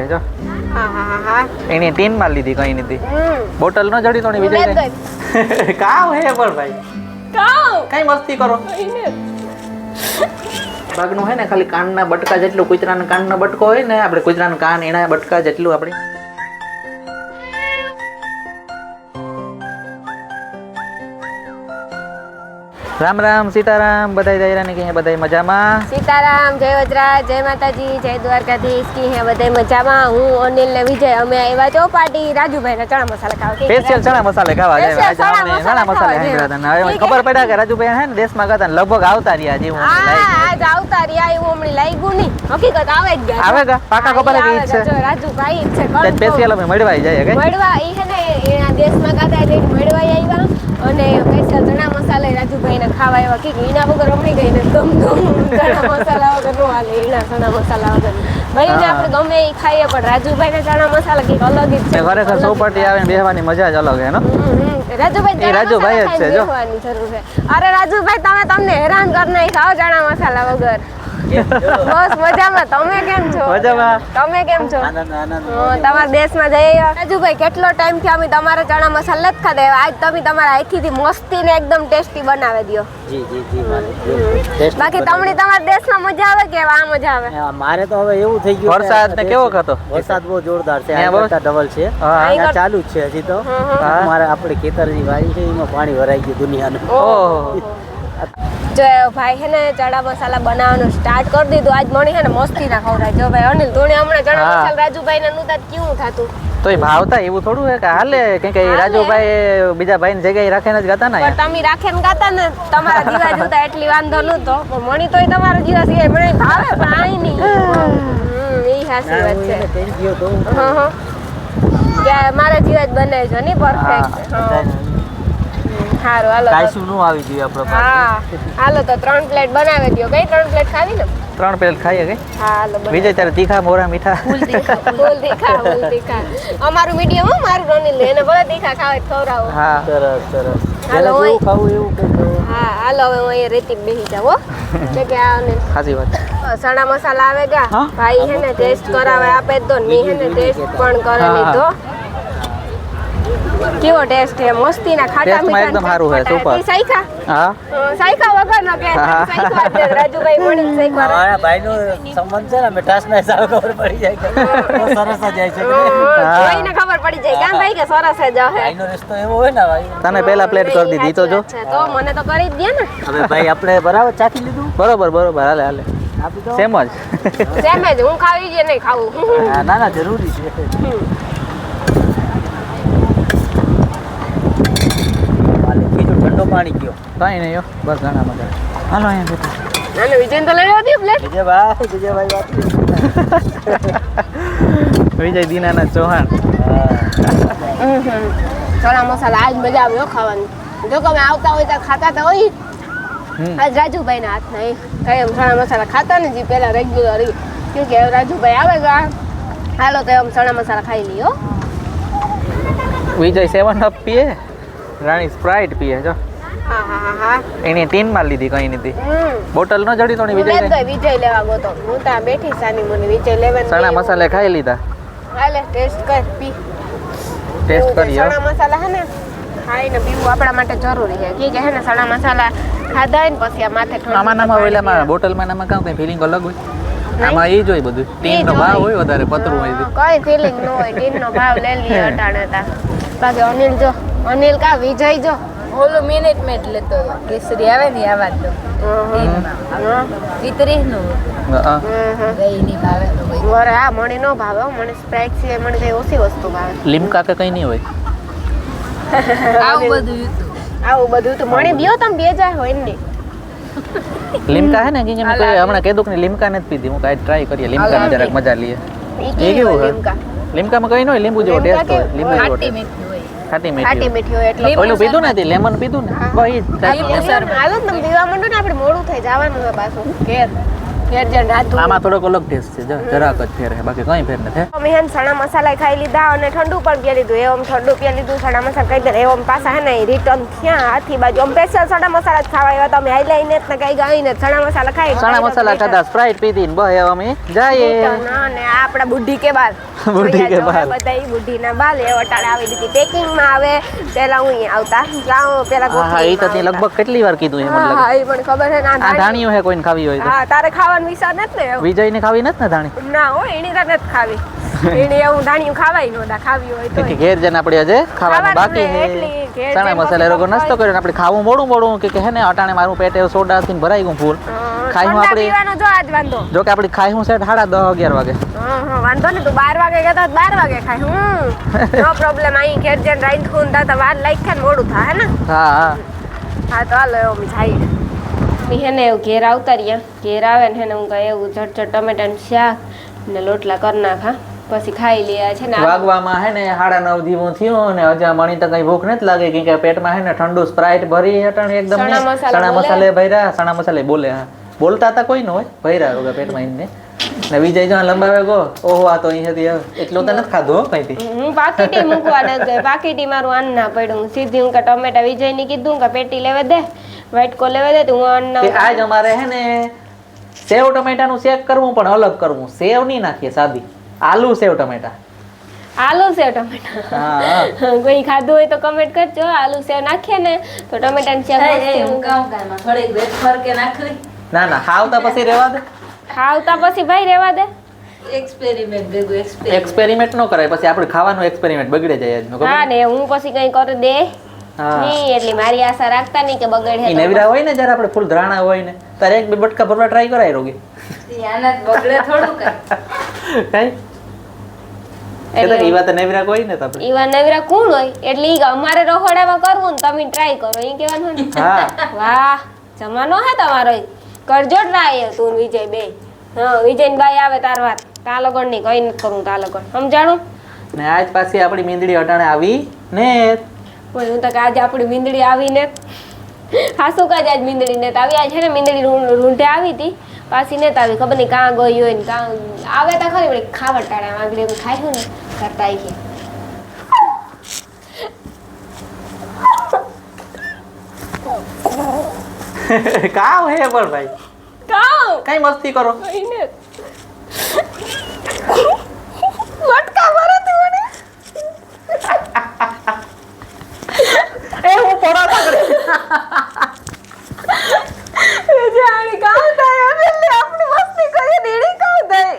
પીએ જો. હા. એની ટીન માં લીધી કઈ નથી. બોટલ ન જડી તો વિજય કાવ હે પણ ભાઈ કઈ મસ્તી કરો. ભાગનું હે ને ખાલી કાનના બટકા જેટલું કૂતરાના કાનનો બટકો હોય ને આપણે કૂતરાના કાન એના બટકા જેટલું આપણે રામ રામ સીતારામ બધાય દાયરા ને કે બધાય મજામાં. સીતારામ, જય વજરાજ, જય માતાજી, જય દ્વારકાધીશ કી હે બધાય મજામાં. હું અનિલ ને વિજય અમે આવ્યા ચોપાટી રાજુભાઈ ના ચણા મસાલા ખાવા. સ્પેશિયલ ચણા મસાલા ખાવા જાય. આજે અમને ચણા મસાલા હેંગરા હતા. હવે ખબર પડ્યા કે રાજુભાઈ હે ને દેશમાં ગયા હતા લગભગ આવતા રહ્યા જે હું આજ આવતા રહ્યા એવું હમણાં લાગ્યું નહીં. હકીકત આવે જ ગયા. આવે કા પાકા ખબર કે ઈ છે. જો રાજુભાઈ જ છે. સ્પેશિયલ અમે મળવા જાય કે મળવા ઈ હે ને એના દેશમાં ગયા એટલે મળવા આવ્યા અને સ્પેશિયલ ચણા મસાલા રાજુભાઈ ને ખાવા આવ્યા કે એના વગર હમણી ગઈ ને દમ ચણા મસાલા વગર નો હાલે. એના ચણા મસાલા વગર ભાઈ ને આપણે ગમે એ ખાઈએ પણ રાજુભાઈ ના ચણા મસાલા કઈક અલગ જ છે. ખરેખર ચોપાટી આવે બેહવાની મજા જ અલગ હે નો. રાજુભાઈ જ છે જો. જરૂર છે. અરે રાજુભાઈ તમને હેરાન કરી નાખ્યા ચણા મસાલા વગર. બસ મજામાં. તમે કેમ છો? મજામાં. તમે કેમ છો? તમારા દેશમાં જઈ રાજુભાઈ કેટલો ટાઈમ થી અમે તમારા ચણા મસાલા જ ખાધા. આજ તમે તમારા હાથથી મસ્તી ને એકદમ ટેસ્ટી બનાવી દો. જી. બાકી તમને તમારા દેશમાં મજા આવે કે આ મજા આવે? મારે તો હવે એવું થઈ ગયું. વરસાદ ને કેવો હતો? વરસાદ બહુ જોરદાર છે. આ કરતા ડબલ છે. આ ચાલુ જ છે હજી તો. મારે આપણે ખેતરની વાડી છે એમાં પાણી ભરાઈ ગયું દુનિયાનું. ઓહ. જો ભાઈ હે ને ચણા મસાલા બનાવવાનું સ્ટાર્ટ કરી દીધું. આજ મણી હે ને મસ્તી ના ખવડાય. જો ભાઈ અનિલ તું હમણાં ચણા મસાલા રાજુભાઈ ને નું તાત કેવું થાતું? તો એ ભાવતા એવું થોડું હે કે હાલે કે રાજુભાઈ બીજા ભાઈ ની જગ્યાએ રાખીને જ ગાતા ને. પણ તમે રાખીને ગાતા ને તમારા જીવા જોતા એટલી વાંધો નતો. પણ મણી તોય તમારા જીવા સિવાય મને ભાવે પણ આઈ નહીં. ઈ હાસી વાત છે. કે મારા જીવા જ બને છે ને પરફેક્ટ. હારું હાલો. કાઈશું નું આવી ગયું આપણે. હા હાલો તો 3 પ્લેટ બનાવી દયો. કઈ 3 પ્લેટ ખાવી ને? 3 પ્લેટ ખાઈએ કે? હા હાલો. વિજય તારે તીખા મોરા મીઠા? ફૂલ તીખા. અમારું મીડિયમ હો મારું અનિલ એને ભલે તીખા ખાવે ખવડાવો. હા સરસ. હાલો જેવું ખાવું એવું કે. હા હાલો હવે હું અહીંયા રેતી બેસી જાવ હો. કે આ અનિલ સાચી વાત. ચણા મસાલા આવે ગયા ભાઈ હે ને ટેસ્ટ કરાવે આપે તો ની હે ને ટેસ્ટ પણ કરે લીધો. કેવો ટેસ્ટ છે? મસ્તી ના ખાટા મીઠા એકદમ સારું છે. સુપર. સાઈખા? હા સાઈખા વગર નો કે સાઈખા રાજુભાઈ મણી સાઈખા. હા ભાઈ નો સંબંધ છે ને મીઠાસ ના હિસાબે ખબર પડી જાય કે સરસ જ જાય છે કે કોઈને ખબર પડી જાય કામ ભાઈ કે સરસ જ છે. ભાઈ નો રસ્તો એવો હોય ને ભાઈ. તને પહેલા પ્લેટ કરી દીધી તો જો. તો મને તો કરી જ દે ને. હવે ભાઈ આપણે બરાબર ચાખી લીધું. બરોબર હાલે આપી દો. સેમ જ સેમ જ. હું ખાવી જ નહીં ખાવું. ના જરૂરી છે. ઠંડો પાણી કયો કઈ નહીં હો બસ ઘણા મજા. હાલો અહીંયા બેઠો. અને વિજય તો લઈ આવતી પ્લેટ. વિજયભાઈ વાત. વિજય દીનાનાથ ચૌહાણ. ચણા મસાલા આજ મજા આવ્યો ખાવાની. જો તમે આવતા હોય તો ખાતા તો હોય. આજ રાજુભાઈ ના હાથ ના કઈ ચણા મસાલા ખાતા ને જે પેલા રેગ્યુલર કે રાજુભાઈ આવે ગા હાલો તો એમ ચણા મસાલા ખાઈ લીયો. વિજય 7 અપ પીએ. રાણી સ્પ્રાઇટ પીએ જો. હા એની ટીન માં લીધી કઈ નથી. બોટલ ન જડી તો વિજય લેવા ગયો તો હું ત્યાં બેઠી સાની મને વિજય લેવા ચણા મસાલા ખાઈ લીધા. હાલે ટેસ્ટ કર પી. ટેસ્ટ કરીએ. ચણા મસાલા હે ને ખાઈને પીવું આપણા માટે જરૂરી છે. કે હે ને ચણા મસાલા ખાધા ને પછી આ માથે ઠંડુ. આમાં ઓલામાં બોટલમાં નામાં કામ કઈ ફીલિંગ અલગ હોય. આમાં એ જોઈ બધું ટીન નો ભાવ હોય વધારે પતરું હોય. કઈ ફીલિંગ ન હોય. ટીન નો ભાવ લઈ લઈએ અટાણે તા. બાકી અનિલ જો અનિલ કા વિજય જો ઓલો મિનિટ મેટ લેતો કેસરી આવે ને આવા તો વિતરી નું ગઈ ની ભાવે તો ભાઈ વરે આ મને નો ભાવે મને સ્પ્રાઇટ સિવાય મને કઈ ઓછી વસ્તુ ભાવે. લીમકા કે કઈ નહીં હોય. આવું બધું તો મને બીઓ તમે બે જાય હોય ને. લીમકા હે ને કે મેં હમણાં કીધું કે લીમકા નથી પીધી. હું કાઈ ટ્રાય કરીએ લીમકા ની જરાક મજા લઈએ. એ કેવું હોય લીમકા? લીમકામાં કઈ ન હોય. લીંબુ જેવો ટેસ્ટ હોય. લીંબુ જેવો ખાટી મીઠી હોય એટલે ઓલું પીધું ને લેમન પીધું ને બહી હાલો તમે પીવા માંડો ને આપણે મોડું થઈ જવાનું છે પાછું ઘેર. ઘેર જઈને રાધું આમાં થોડોક અલગ ટેસ્ટ છે જરાક જ ફેર છે બાકી કઈ ફેર નથી અમે હે ચણા મસાલા ખાઈ લીધા અને ઠંડુ પણ પી લીધું એમ ઠંડુ પી લીધું ચણા મસાલા ખાઈ દે એમ પાછા હે ને રિટર્ન થયા હાથી બાજુ અમે સ્પેશિયલ ચણા મસાલા જ ખાવા આવ્યા તમે હાઈ લઈને ને કઈ ગઈ ને ચણા મસાલા ખાઈ ચણા મસાલા ખાધા સ્પ્રાઇટ પીધી ને બહે અમે જઈએ અને આપડા બુઢી કે બાલ બુઢી કે બાલ બધાઈ બુઢીના બાલ એ વટાળે આવી દીધી પેકિંગ માં આવે પેલા હું અહીંયા આવતા જાઉં પેલા હા એ તો તે લગભગ કેટલી વાર કીધું એમ હા એ પણ ખબર છે આ ધાણીઓ હે કોઈને ખાવી હોય તો હા તારે ખાવાનું વિચાર નથી ને વિજય ને ખાવી નથી ને ધાણી ના હો એની તો નથી ખાવી એની એવું ધાણીયું ખાવાય નોતા ખાવી હોય તો ઘેર જઈને આપણે આજે ખાવાનું બાકી છે એટલી ઘેર ચણા મસાલા રોગો નાસ્તો કર્યો આપણે ખાવું મોડું કે હે ને અટાણે મારું પેટ એવું સોડા થી ભરાઈ ગયું ફૂલ ખાઈ હું આપણે પીવાનો જો આજ વાંધો જો કે આપણે ખાઈ હું સેટ 10:30 11 વાગે હા વાંધો ને તું 12 વાગે કહેતો 12 વાગે ખાય નો પ્રોબ્લેમ અહીં ઘેર જઈને રાઈન ખૂન તા વાર લાઈક ખાને મોડું થાય હે ને હા તો હાલો એવો મી જાય મી હે ને એવું ઘેર આવતા રહ્યા ઘેર આવે ને હે ને હું કહે એવું ઝટઝટ ટમેટાનું શાક ને લોટલા કરી નાખા પછી ખાઈ લે છે ને વાગવામાં હે ને 9:30 જેવું થયું ને હજા મણી તો કઈ ભૂખ નથી લાગે કે પેટમાં હે ને ઠંડુ સ્પ્રાઇટ ભરી હટણ એકદમ ચણા મસાલે ભર્યા ચણા મસાલે બોલે હા બોલતા હતા કોઈ ન હોય ભર્યા રોગા પેટમાં એને ને વિજય જો લંબાવે ગો ઓહો આ તો અહીં હતી એટલું તો નથી ખાધું કઈથી હું પાકીટી મૂકવા ન ગઈ પાકીટી મારું અન્ન ના પડ્યું સીધી હું કે ટમેટા વિજય ની કીધું કે પેટી લેવા દે વાઇટકો લેવા દે તો હું અન્ન આજ અમારે હે ને સેવ ટમેટાનું શેક કરવું પણ અલગ કરવું સેવ નહીં નાખીએ સાદી આલુ સેવ ટમેટા આલુ સેવ ટમેટા હા કોઈ ખાધું હોય તો કમેન્ટ કરજો આલુ સેવ નાખીએ ને તો ટમેટાનું શાક હું કામ કામ થોડીક વેફર કે નાખવી ના ના ખાવતા પછી રહેવા દે ખાવતા પછી ભાઈ રહેવા દે એક્સપેરિમેન્ટ ભેગું એક્સપેરિમેન્ટ નો કરાય પછી આપણે ખાવાનું એક્સપેરિમેન્ટ બગડે જાય આજનો ખબર હા ને હું પછી કઈ કરી દે હા નહીં એટલી મારી આશા રાખતા નહીં કે બગડે ઈ નેવરા હોય ને જ્યારે આપણે ફૂલ ધરાણા હોય ને ત્યારે એક બે બટકા ભરવા ટ્રાય કરાય રોગી આના બગડે થોડું કઈ કઈ એટલે ઈ વાત નેવરા કોઈ ને આપણે ઈવા નવરા કોણ હોય એટલે ઈ અમારે રખોડામાં કરવું ને તમે ટ્રાય કરો ઈ કહેવાનું ને હા વાહ જમાનો હે તમારો કરજો ટ્રાય તું વિજય બે હા વિજય બાઈ આવે તાર વાત તા લગન ની કઈ નથી કરું તા લગન સમજાણું ને આજ પાછી આપણી મીંદડી અટાણે આવી ને બોલ હું તો કે આજે આપણી મીંદડી આવીને હાસુ કાજ આજ મીંદડી ને આવી આજ છે ને મીંદડી રૂંઢે આવી હતી પાછી ને આવી ખબર નહીં કાં ગઈ હોય ને કાં આવે તા ખરી વળી ખાવા ટાળા આગળ એમ ખાયું ને કરતા આવી કાવ હે પણ ભાઈ કાં કઈ મસ્તી કરો કઈને વટકા મારે તું મને એ હું પોડા કરે એ જાણી કાં થાય એટલે આપણી મસ્તી કરી દેડી કાં થાય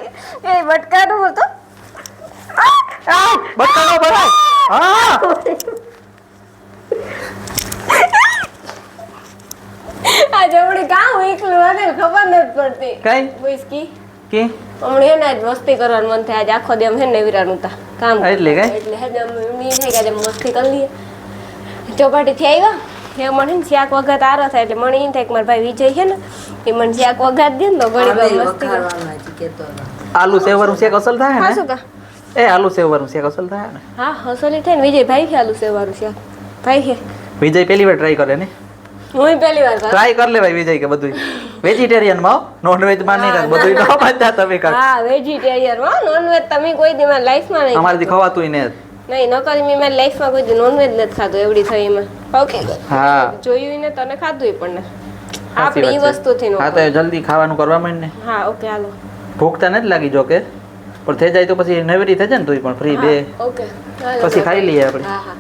એ વટકા નું તો બટકાનો ભરાય હા આ જમણી કાં એકલું અને ખબર નથી પડતી કઈ વિસ્કી કે હમણાં હે ને આજ મસ્તી કરવાનું મન થાય આજ આખો દી હે ને વિરાનું તા કામ એટલે કઈ એટલે હે ને એમની થાય કે આજે મસ્તી કરી લઈએ ચોપાટી થી આવ્યા હે મને ને શાક વઘાત આરો થાય એટલે મને એમ થાય કે મારા ભાઈ વિજય છે ને એ મને શાક વઘાત દે ને તો ઘણી બધી મસ્તી કરે. ખાવાનું હજી કેતો હતો. આલુ સેવવાનું શેક અસલ થાય હા ને શું કા એ આલુ સેવવાનું શેક અસલ થાય ને હા હસોલી થાય ને વિજય ભાઈ ખ્યાલું છે વારું શાક ભાઈ છે વિજય પહેલી વાર ટ્રાય કરે ને હું પહેલી વાર કરું. ટ્રાય કર લે ભાઈ વિજય કે બધું વેજીટેરિયન માં નોન વેજ માં નહીં બધું ન બાંધતા તમે કર હા વેજીટેરિયન હો નોનવેજ તમે કોઈ દી મારી લાઈફમાં નહીં અમારાથી ખવાતું ને નહીં ન કરી મેં મારી લાઈફમાં કોઈ દી નોનવેજ નથી ખાધું એવડી થઈ એમાં ઓકે હા જોયું ને તને ખાધું પણ ને સાચી આપણે એ વાત છે. વસ્તુથી નો હા તો જલ્દી ખાવાનું કરવા માંડ ને હા ઓકે હાલો ભૂખ તો નથી લાગી જો કે પણ થઈ જાય તો પછી નવેરી થઈ જાય ને તું પણ ફ્રી બે ઓકે હાલો. પછી ખાઈ લઈએ આપણે હા હા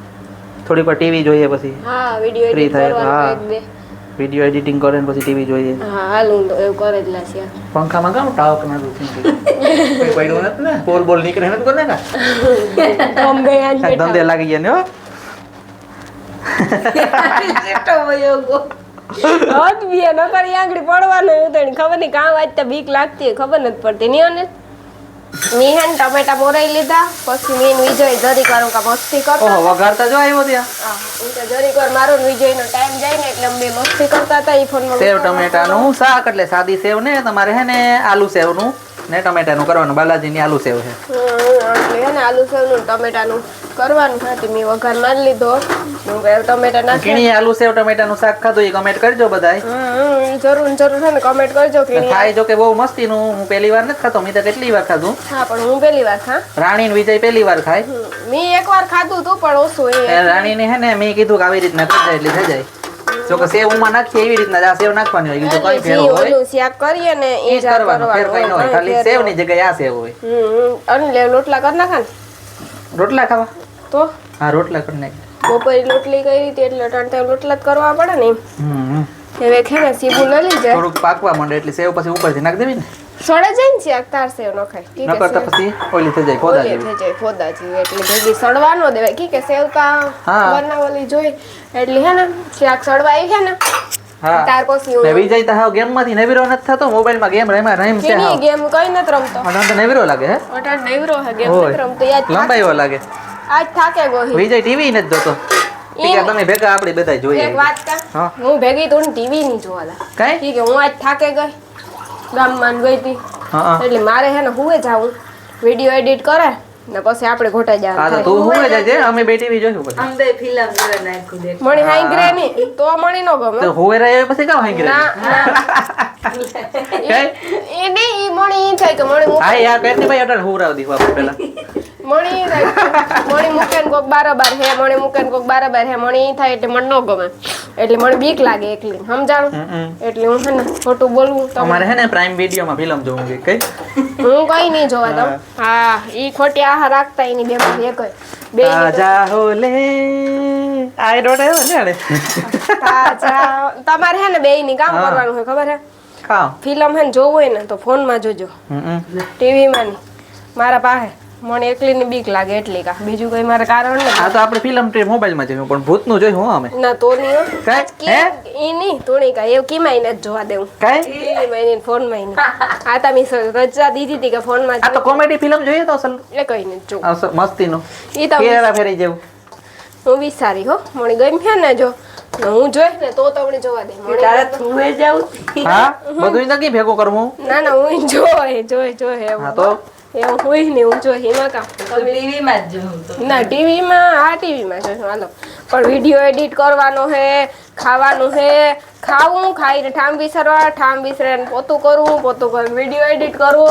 થોડી વાર ટીવી જોઈએ પછી હા વિડિયો Free એડિટ થાય, કરવાનું હા. એક બે વિડીયો એડિટિંગ કરે ને પછી ટીવી જોઈએ હા હાલ હું તો એવું કરે જ લાશ યાર પંખામાં કામ ટાવક ના દુખી કોઈ પડ્યું નથી ને બોલ બોલ નીકળે નથી કોને કા બોમ્બે આજ ધંધે બેઠા લાગી ગયા ને હો જેટલો વયો ગયો. હદ બી ન કરી આંગળી પડવાનું એવું તને ખબર નહીં કાં વાંચતા બીક લાગતી હોય ખબર નથી પડતી નહીં અને મિહાન ટમેટા મોરાઈ લીધા પછી મીન વિજય જરી કરું કા મસ્તી કરતા ઓહો વઘારતા જો આવ્યો ત્યાં હા હું તો જરી કર મારો ને વિજયનો ટાઈમ જાય ને એટલે અમે બે મસ્તી કરતા હતા ઈ ફોનમાં સેવ ટમેટાનું શાક એટલે સાદી સેવ ને તમારે હે ને આલુ સેવનું ને ટમેટાનું કરવાનું બાલાજીની આલુ સેવ છે એટલે હે ને આલુ સેવનું ને ટમેટાનું કરવાનું હતું મેં વઘાર મારી લીધો ડુંગળી ટમેટા નાખી કીણી આલુ સેવ ટમેટાનું શાક ખાધું એ કમેન્ટ કરજો બધાય. જરૂર છે ને કમેન્ટ કરજો કે ખાય જો કે બહુ મસ્તીનું. હું પહેલી વાર નથી ખાતો, મેં તો કેટલી વાર ખાધું. હા પણ હું પહેલી વાર રાણી ને વિજય પહેલી વાર ખાય. મેં એકવાર ખાધું તું પણ ઓછું રાણી ને હે ને મેં કીધું કે આવી રીતના કરી જાય એટલે થઈ જાય. જો કે સેવ ઉમાં નાખીએ એવી રીતના આ સેવ નાખવાની હોય, બીજું કઈ ફેર હોય ઓલું શાક કરીએ ને એ જ કરવાનું, ફેર કઈ ન હોય. ખાલી સેવ ની જગ્યાએ આ સેવ હોય. અને લોટલા કરી નાખા ને રોટલા ખાવા તો હા રોટલા કરી નાખ. બપોરે રોટલી કરી હતી એટલે ટાણ રોટલા જ કરવા પડે ને હમ હવે ખે ને સીબુ લઈ લીજે થોડુંક પાકવા માંડે એટલે સેવ પછી ઉપરથી નાખ દેવી ને. સડે જાય ને શાક તાર સેવ ન ખાય ઠીક ન કરતા પછી ઓલી થઈ જાય ખોદા જેવી. થઈ જાય ખોદા જેવી એટલે ભેગી સડવા ન દેવાય કી કે સેવ કા બનાવલી જોઈ એટલે હે ને શાક સડવાય છે ને હા તાર પછી ને વિજય તો હાવ ગેમ માંથી નવીરો નથી થતો. મોબાઈલ માં ગેમ રમ છે કેની ગેમ કઈ નથી રમતો મને તો નવીરો લાગે હે. અટાણ નવરો હે ગેમ નથી રમતો યાદ લંબાઈઓ લાગે. આજ થાકે ગોહી વિજય ટીવી નથી જોતો. ઠીક છે તમે ભેગા આપણે બધા જોઈએ. એક વાત કા હું ભેગી તો ટીવી નહીં જોવા દા કાઈ ઠીક છે હું આજ થાકે ગઈ ગામમાં ગઈ હતી એટલે મારે હે ને હુએ જાવું વિડિયો એડિટ કરે ને પછી આપણે ઘોટા હા જવાનું તો તું હુએ જાજે અમે બે ટીવી જોઈશું પછી. આમ બે ફિલ્મ જોઈ નાખ્યું દેખ મણી હાઈ ગ્રે ની તો મણી નો ગમે તો હુએ રહે પછી કામ હાઈ ના કાઈ એ નહીં ઈ મણી ઈ થાય કે મણી હા યાર પેટની ભાઈ અટલ હુરાવ દીવા પેલા મણી મણી મુકેન કોક બારબાર હે મણી મુકેન કોક બારબાર હે મણી ઈ થાય એટલે મન નો ગમે એટલે મને બીક લાગે એકલી સમજાણું એટલે હું છે ને ખોટું બોલવું તો અમારે હે ને પ્રાઇમ વિડિયો માં ફિલ્મ જોવું છે કઈ હું કઈ નહીં જોવા દઉં હા ઈ ખોટી આહાર રાખતા એની બે માંથી એક બે તાજા હોલે આઈ ડોન્ટ હેવ ને આડે તાજા તમારે હે ને બે ની કામ કરવાનું છે ખબર હે ખાઓ ફિલ્મ હે ને જોવું હોય ને તો ફોન માં જોજો ટીવી માં નહીં મારા પાસે મને એકલી ની બીક લાગે એટલી કા બીજું કઈ મારે કારણ નથી આ તો આપણે ફિલ્મ મોબાઈલ માં જોયું પણ ભૂત નું જોયું અમે ના તો નહીં કાઈ હે ઈ નહીં તોણી કા એવું કીમાઈ નથી જોવા દેવું કાઈ ટીવી માં નહીં ફોન માં નહીં આ તમે રજા દીધી હતી કે ફોન માં આ તો કોમેડી ફિલ્મ જોઈએ તો અસલ એ કઈ નથી જોવું મસ્તી નું ઈ તો કેરા ફેરી જેવું હું વિચારી હો મને ગમ છે ને જો હું જોઈ ને તો તમને જોવા દે તારે થુએ જાવ હા બધું નક્કી ભેગું કરવું ના ના હું જોય એવું હા તો એવું હોય ને હું જોઈ એમાં કામ ટીવી માં જ જોઉં તો ના ટીવીમાં હા ટીવીમાં જોઈશું હાલો પણ વિડીયો એડિટ કરવાનો હે ખાવાનું હે ખાવું ખાઈને ઠામ વિસરે પોતું કરવું વિડીયો એડિટ કરવો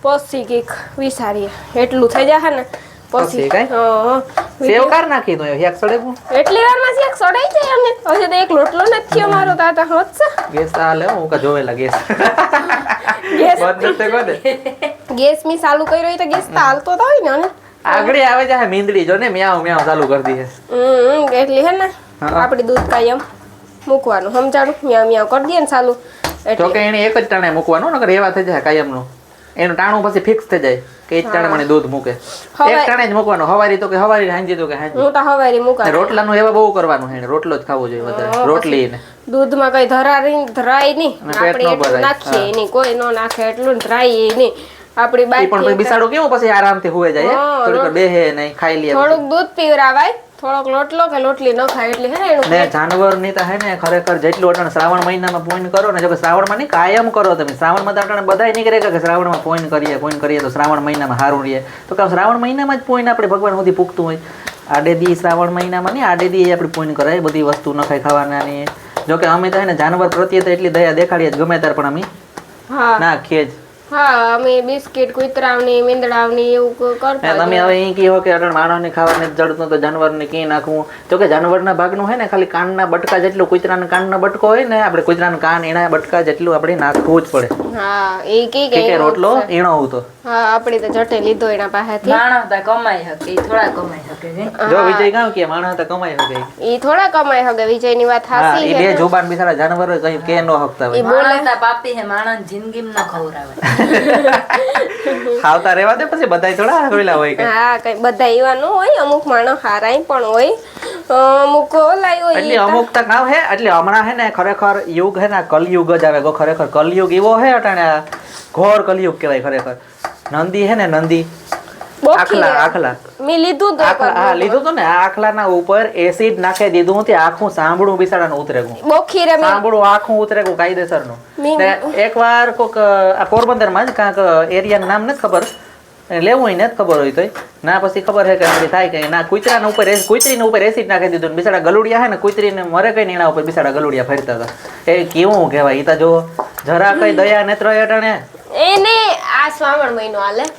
પછી કઈક વિચારીએ એટલું થઈ જશે ને પછી કાંઈ? સેવ કાર નાખી દો એક સડેવું એટલી વારમાં શેક સડાઈ જાય અને હજી તો એક લોટલો નથી થયો મારો તાતા હોત છે ગેસ આ લે હું કા જોવેલા ગેસ ગેસ બંધ તે કોને ગેસ મી ચાલુ કર્યો તો ગેસ તો હાલતો તો હોય ને આગળ આવે છે મીંદડી જો ને મ્યાઉ મ્યાઉ ચાલુ કરી દી છે એટલી હે ને આપડી દૂધ કાયમ મૂકવાનું સમજાણું મ્યાઉ મ્યાઉ કરી દઈએ ને ચાલુ તો કે એને એક જ ટાણે મૂકવાનું નકર એવા થઈ જાય કાયમનું એનું ટાણું પછી ફિક્સ થઈ જાય કે એક ટાણે મને દૂધ મૂકે એક ટાણે જ મૂકવાનું હવારી તો કે હવારી હાંજી તો કે હાંજી હું તો હવારી મૂકા રોટલાનું એવા બહુ કરવાનું છે રોટલો જ ખાવો જોઈએ વધારે રોટલી ને દૂધમાં કઈ ધરાય નહીં આપણે એટલું નાખીએ નહીં કોઈ નો નાખે એટલું ધરાય નહીં આપડી પણ પછી બિસાડો કેવો પછી આરામથી હુએ જાય થોડીક વાર બેહે નહીં ખાઈ લે થોડુંક દૂધ પીવરાવાય થોડોક લોટલો કે લોટલી ન ખાય એટલે હે ને એનું ને જાનવર ની તો હે ને ખરેખર જેટલું અટાણે શ્રાવણ મહિનામાં પોઈન કરો ને જો કે શ્રાવણમાં નહીં કાયમ કરો તમે શ્રાવણમાં તો અટાણે બધાય નહીં કરે કે શ્રાવણમાં પોઈન કરીએ તો શ્રાવણ મહિનામાં સારું રહીએ તો કે શ્રાવણ મહિનામાં જ પોઈન આપણે ભગવાન સુધી પૂગતું હોય આડે દી શ્રાવણ મહિનામાં નહીં આડે દી આપણે પોઈન કરાય બધી વસ્તુ ન ખાઈ ખાવાના ની જો કે અમે તો હે ને જાનવર પ્રત્યે તો એટલી દયા દેખાડીએ જ ગમે ત્યારે પણ અમે નાખીએ જ હા અમે બિસ્કિટ કુતરાવની મીંદડાવની એવું કરતા તમે હવે અહીં કહો કે અટણ માણસને ખાવાને જડતું તો જાનવરને કી નાખવું તો કે જાનવરના ભાગનું હોય ને ખાલી કાનના બટકા જેટલું કુતરાના કાનનો બટકો હોય ને આપણે કુતરાના કાન એના બટકા જેટલું આપણે નાખવું જ પડે હા એ કે રોટલો ઈણો તો હા આપણે તો જટે લીધો એના પાસેથી માણસ તો કમાઈ શકે થોડા કમાઈ શકે જો વિજય ગાવ કે માણસ તો કમાઈ શકે ઈ થોડા કમાઈ શકે વિજયની વાત હાસી છે બે જુબાન બિચારા જાનવરો કઈ કે નો હકતા હોય બોલતા પાપી હે માણસ જિંદગીમાં ન ખવરાવે ખાવતા રહેવા દે પછી બધાય થોડા રોયલા હોય કે હા કઈ બધા એવા ન હોય અમુક માણસ હારાય પણ હોય અમુક ઓલાય હોય એટલે અમુક તો કામ હે એટલે હમણાં હે ને ખરેખર યુગ હે ને કલયુગ જ આવે ખરેખર કલયુગ એવો હે અટાણે ઘોર કલયુગ કહેવાય ખરેખર નંદી હે ને નંદી આખલા મેં લીધું તો હા લીધું તો ને આખલાના ઉપર એસિડ નાખી દીધું તે આખું સાંભળું બિસાડાનું ઉતરેગું બોખી રે સાંભળું આખું ઉતરેગું કાયદેસરનું ને એકવાર કોક આ પોરબંદરમાં જ કાંક એરિયાનું નામ નથી ખબર અને લેવું હોય ને જ ખબર હોય તોય ના પછી ખબર છે કે એમાંથી થાય કે ના કૂતરાના ઉપર કૂતરીના ઉપર એસિડ નાખી દીધું ને બિચારા ગલુડિયા હે ને કૂતરીને મરે કઈ એના ઉપર બિચારા ગલુડિયા ફરતા હતા એ કેવું કહેવાય એ તો જો જરા કઈ દયા નેત્ર અટાણે એને આ શ્રાવણ મહિનો હાલે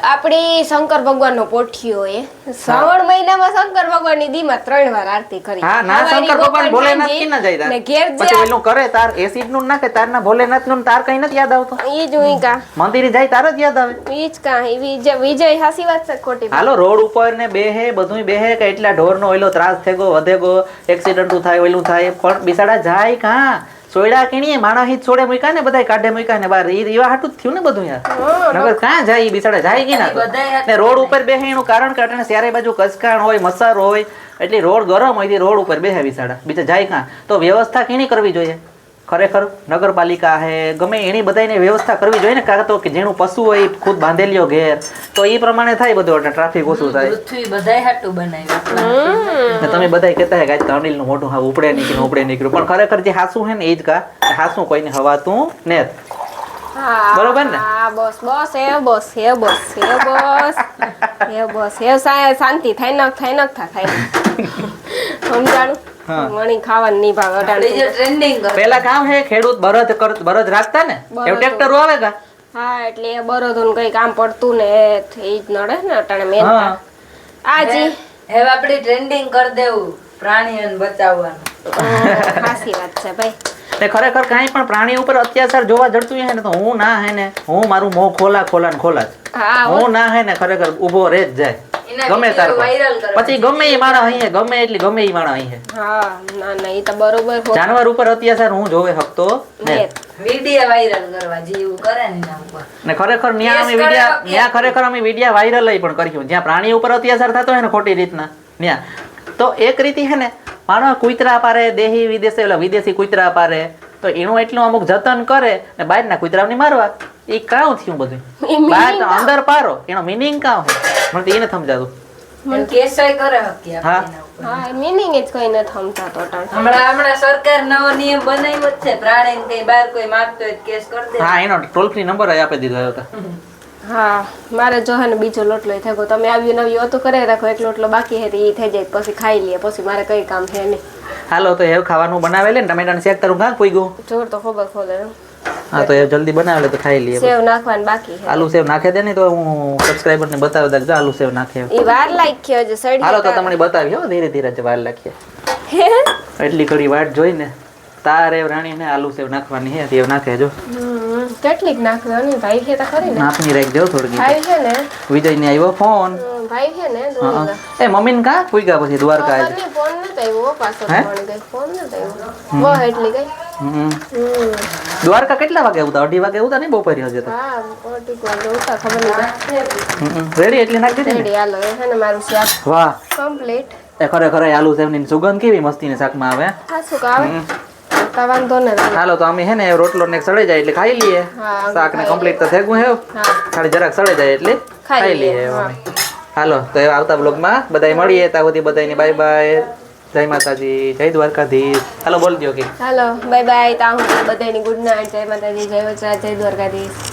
આપણી શંકર ભગવાનનો પોઠિયો એ શ્રાવણ મહિનામાં શંકર ભગવાનની દીમાં 3 વાર આરતી કરી હા ના શંકર ભગવાન ભોલેનાથ કી ના જાય ને ઘેર પછી એનું કરે તાર એસિડ નું નાખે તાર ના ભોલેનાથ નું તાર કઈ નથી યાદ આવતો ઈ જ હું કા મંદિરે જાય તાર જ યાદ આવે ઈ જ કા વિજય હાસી વાત છે ખોટી હાલો રોડ ઉપર ને બેહે બધુંય બેહે કે એટલા ઢોરનો ઓઈલો ત્રાસ થેગો વધેગો એક્સિડન્ટ થાય ઓઈલું થાય પણ બિસાડા જાય કાં સોયડા કેણીએ માણા હિત છોડે મૂક્યા ને બધાય કાઢે મૂક્યા ને બાર ઈવા હાટું જ થયું ને બધું યાર નગર કાં જાય ઈ બિસાડા જાય કે ના ને રોડ ઉપર બેહે એનું કારણ કે અટાણે ચારે બાજુ કચકાણ હોય મસર હોય એટલે રોડ ગરમ હોય રોડ ઉપર બેહે બિસાડા બીજા જાય કાં તો વ્યવસ્થા કેની કરવી જોઈએ ખરેખર નગરપાલિકા હે ગમે એની બધાને વ્યવસ્થા કરવી જોઈએ ને કાં તો કે જેનું પશુ હોય ઈ ખુદ બાંધેલ્યો ઘેર તો એ પ્રમાણે થાય બધું એટલે ટ્રાફિક ઓછું થાય પૃથ્વી બધાય હાટું બનાવ્યું ને તમે બધાય કહેતા હે કે આજ તો અનિલનું મોઢું હા ઉપડે નીકળ્યું પણ ખરેખર જે હાસું હે ને એ જ કા હાસું કોઈને હવાતું ને બરોબર ને હા બસ શાંતિ થાય સમજાણું મણી ખાવાનું નહીં ભાવે અટાણે ટ્રેન્ડિંગ પેલા કામ હે ખેડૂત બળદ રાખતા ને એવું ટ્રેક્ટર આવે કા હા એટલે એ બરોધું કઈ કામ પડતું ને એ જ નડે ને અટાણે મેન આજી હવે આપણે ટ્રેન્ડિંગ કરી દેવું પ્રાણીઓને બચાવવાનું સાચી વાત છે ભાઈ ને ખરેખર કાંઈ પણ પ્રાણી ઉપર અત્યાચાર જોવા જડતું હે ને તો હું ના હે ને હું મારું મોં ખોલા હા હું ના હે ને ખરેખર ઊભો રે જ જાય ગમે તાર પછી ગમે એ માણસ અહીં ગમે એટલી ગમે એ માણસ અહીં હા ના એ તો બરોબર જાનવર ઉપર અત્યાચાર હું જોવે શકતો ને વિડિયો વાયરલ કરવા જેવું કરે ને એના ઉપર ને ખરેખર ન્યા ખરેખર અમે વિડિયા વાયરલ પણ કર્યું જ્યાં પ્રાણી ઉપર અત્યાચાર થતો હોય ને ખોટી રીતના ન્યા તો એક રીતે હે ને માણસ કૂતરા પારે દેહી વિદેશી કૂતરા પારે તો એનું એટલું અમુક જતન કરે ને બહારના કૂતરાઓને મારવા એ કાં થયું બધું બહાર તો અંદર પારો એનો મિનિંગ કાં હોય મને તો એને સમજાતું મને કેસાય કરે હકી હા હા મીનિંગ જ કઈ નથી સમજાતો હમણાં સરકાર નવો નિયમ બનાવ્યો જ છે પ્રાણીને કઈ બહાર કોઈ માગતો હોય કેસ કરી દે હા એનો ટોલ ફ્રી નંબર આપી દીધો હતો હા મારે જો હે ને બીજો લોટલો થયો તમે આવ્યું નવી હતું કરે રાખો એક લોટલો બાકી હે એ થઈ જાય પછી ખાઈ લઈએ પછી મારે કઈ કામ છે નહીં હાલો તો એવું ખાવાનું બનાવે લે ને ટમેટાનું શેક તારું કાં કોઈ ગયું જોર તો ખબર ખોલે હા તો એ જલ્દી બનાવે લે તો ખાઈ લઈએ સેવ નાખવાનું બાકી છે આલુ સેવ નાખે દે ને તો હું સબસ્ક્રાઇબર ને બતાવી દઉં આલુ સેવ નાખે એ વાર લાગ્યો છે સડી હાલો તો તમને બતાવી હો ધીરે ધીરે જ વાર લાગીએ એટલી ઘડી વાટ જોઈને તારે રાણી ને આલુ સેવ નાખવાની હે તે નાખે જો કેટલીક નાખ્યો ને ભાઈ છે તો ખરી ને નાખની રાખજો થોડી ભાઈ છે ને વિજય ને આવ્યો ફોન ભાઈ છે ને એ મમ્મી ને કા કોઈ ગયા પછી દ્વારકા આજે ફોન નતો આવ્યો પાછો મળી ગઈ ફોન નતો આવ્યો બહુ એટલી ગઈ દ્વારકા કેટલા વાગે આવતા 2:30 વાગે આવતા ને બપોરે હજે તો હા કોટીક વાગે ઉતા ખબર નહીં રેડી એટલી નાખી દે રેડી હાલો હે ને મારું શાક વાહ કમ્પ્લીટ એ ખરેખર આલુ સેવ ની સુગંધ કેવી મસ્તી ને શાકમાં આવે હા શું કાવે વાંધો ને હાલો તો અમે હે ને રોટલો ને સડે જાય એટલે ખાઈ લઈએ શાક ને કમ્પ્લીટ તો થેગું હે ખાલી જરાક સડે જાય એટલે ખાઈ લઈએ હાલો તો આવતા બ્લોગમાં બધાય મળીએ ત્યાં સુધી બધાને બાય બાય જય માતાજી જય દ્વારકાધીશ હાલો બોલ દો કે હાલો બાય બાય તા હું બધાની ગુડ નાઇટ જય માતાજી જય વચરા જય દ્વારકાધીશ